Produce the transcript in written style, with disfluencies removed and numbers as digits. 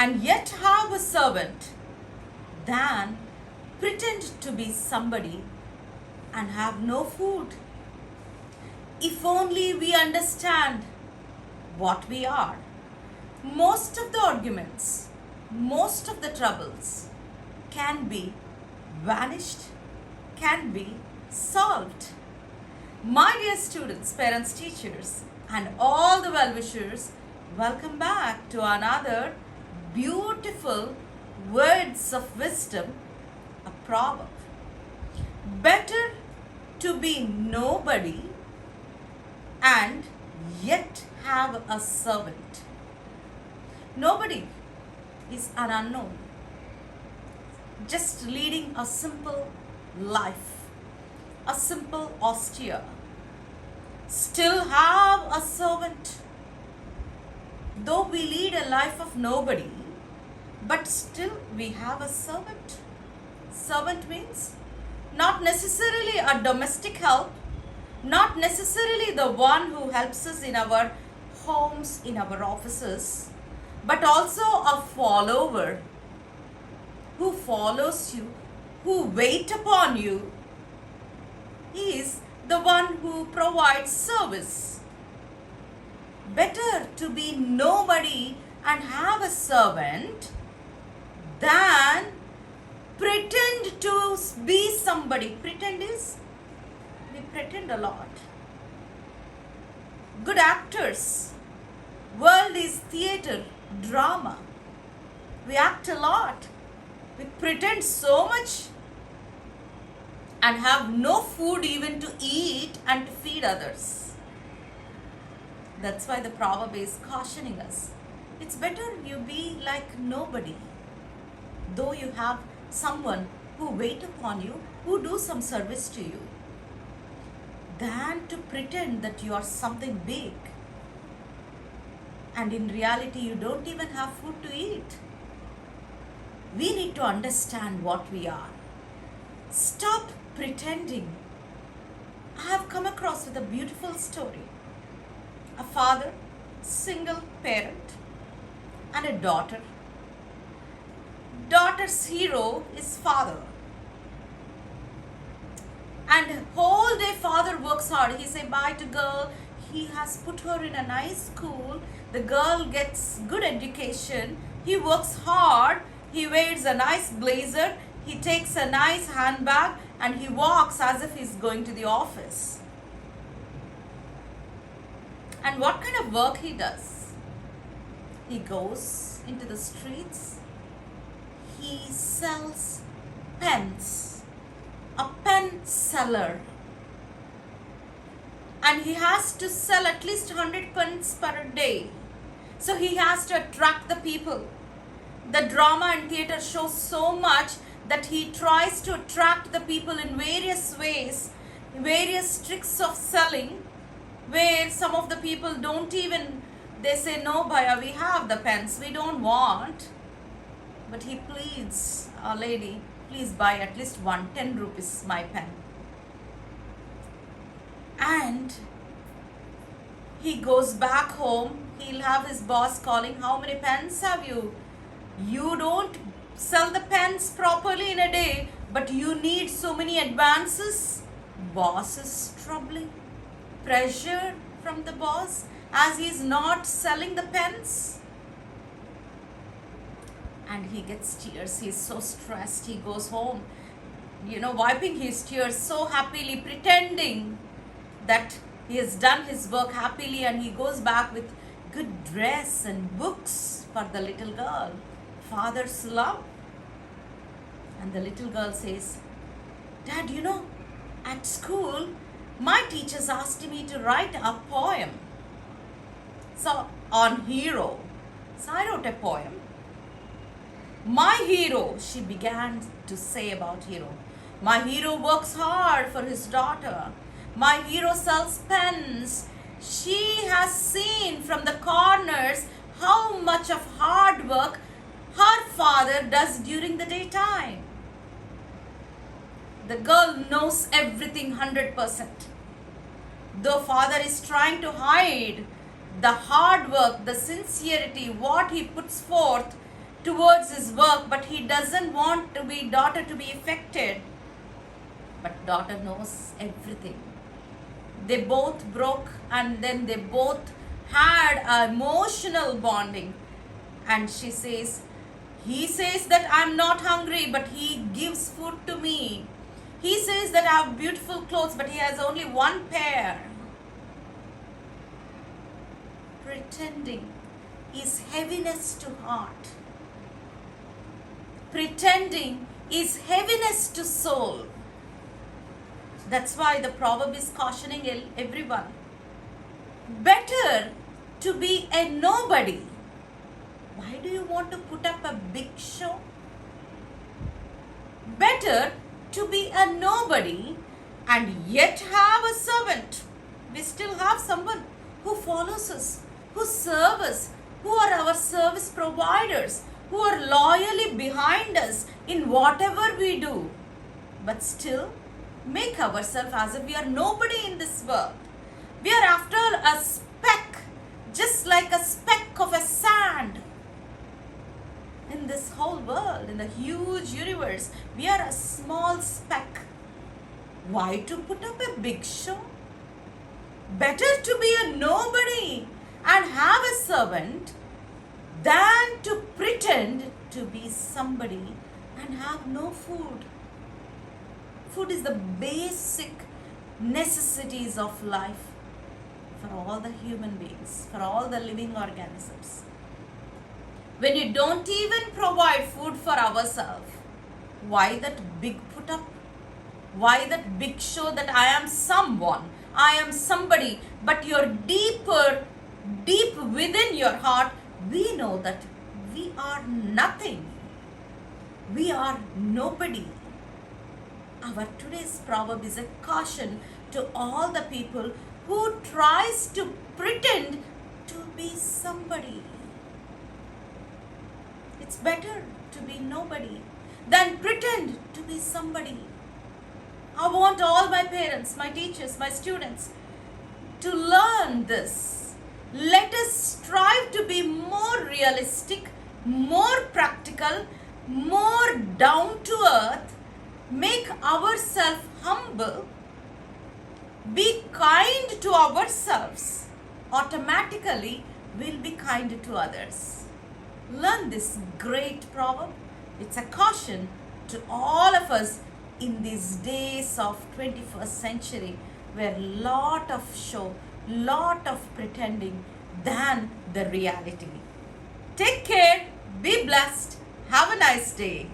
and yet have a servant than pretend to be somebody and have no food. If only we understand what we are, most of the arguments, most of the troubles can be vanished, can be solved. My dear students, parents, teachers, and all the well-wishers, welcome back to another beautiful words of wisdom, a proverb. Better to be nobody and yet have a servant. Nobody is an unknown, just leading a simple life, a simple austere. Still have a servant. Though we lead a life of nobody, but still we have a servant. Servant means not necessarily a domestic help, not necessarily the one who helps us in our homes, in our offices, but also a follower who follows you, who wait upon you. He is the one who provides service. Better to be nobody and have a servant than pretend to be somebody. Pretend is, we pretend a lot. Good actors. World is theater, drama. We act a lot. We pretend so much and have no food even to eat and to feed others. That's why the proverb is cautioning us. It's better you be like nobody, though you have someone who wait upon you, who do some service to you, than to pretend that you are something big and in reality you don't even have food to eat. We need to understand what we are. Stop pretending. I have come across with a beautiful story. A father, single parent, and a daughter. Daughter's hero is father. And whole day father works hard. He say bye to girl. He has put her in a nice school. The girl gets good education. He works hard. He wears a nice blazer. He takes a nice handbag and he walks as if he's going to the office. And what kind of work he does? He goes into the streets. He sells pens. A pen seller. And he has to sell at least 100 pens per day. So he has to attract the people. The drama and theater shows so much that he tries to attract the people in various ways, various tricks of selling, where some of the people don't even, they say, no bhaiya, we have the pens, we don't want. But he pleads, a lady, please buy at least one, 10 rupees my pen. And he goes back home, he'll have his boss calling, how many pens have you? You don't sell the pens properly in a day, but you need so many advances. Boss is troubling. Pressure from the boss as he's not selling the pens. And he gets tears. He's so stressed. He goes home, wiping his tears so happily, pretending that he has done his work happily, and he goes back with good dress and books for the little girl. Father's love. And the little girl says, Dad, at school, my teachers asked me to write a poem. So, on hero. So, I wrote a poem. My hero, she began to say about hero. My hero works hard for his daughter. My hero sells pens. She has seen from the corners how much of hard work her father does during the daytime. The girl knows everything 100%. Though father is trying to hide the hard work, the sincerity, what he puts forth, towards his work, but he doesn't want to be daughter to be affected. But daughter knows everything. They both broke, and then they both had a emotional bonding. And she says, he says that I'm not hungry, but he gives food to me. He says that I have beautiful clothes, but he has only one pair. Pretending is heaviness to heart. Pretending is heaviness to soul. That's why the proverb is cautioning everyone. Better to be a nobody. Why do you want to put up a big show? Better to be a nobody and yet have a servant. We still have someone who follows us, who serves us, who are our service providers, who are loyally behind us in whatever we do. But still make ourselves as if we are nobody in this world. We are after a speck, just like a speck of a sand. In this whole world, in the huge universe, we are a small speck. Why to put up a big show? Better to be a nobody and have a servant than to pretend to be somebody and have no food. Food is the basic necessities of life for all the human beings, for all the living organisms. When you don't even provide food for ourselves, why that big put up? Why that big show that I am someone, I am somebody, but you're deep within your heart, we know that we are nothing. We are nobody. Our today's proverb is a caution to all the people who tries to pretend to be somebody. It's better to be nobody than pretend to be somebody. I want all my parents, my teachers, my students to learn this. Let us strive to be more realistic, more practical, more down to earth, make ourselves humble, be kind to ourselves. Automatically, we'll be kind to others. Learn this great proverb. It's a caution to all of us in these days of 21st century where lot of show, lot of pretending than the reality. Take care, be blessed, have a nice day.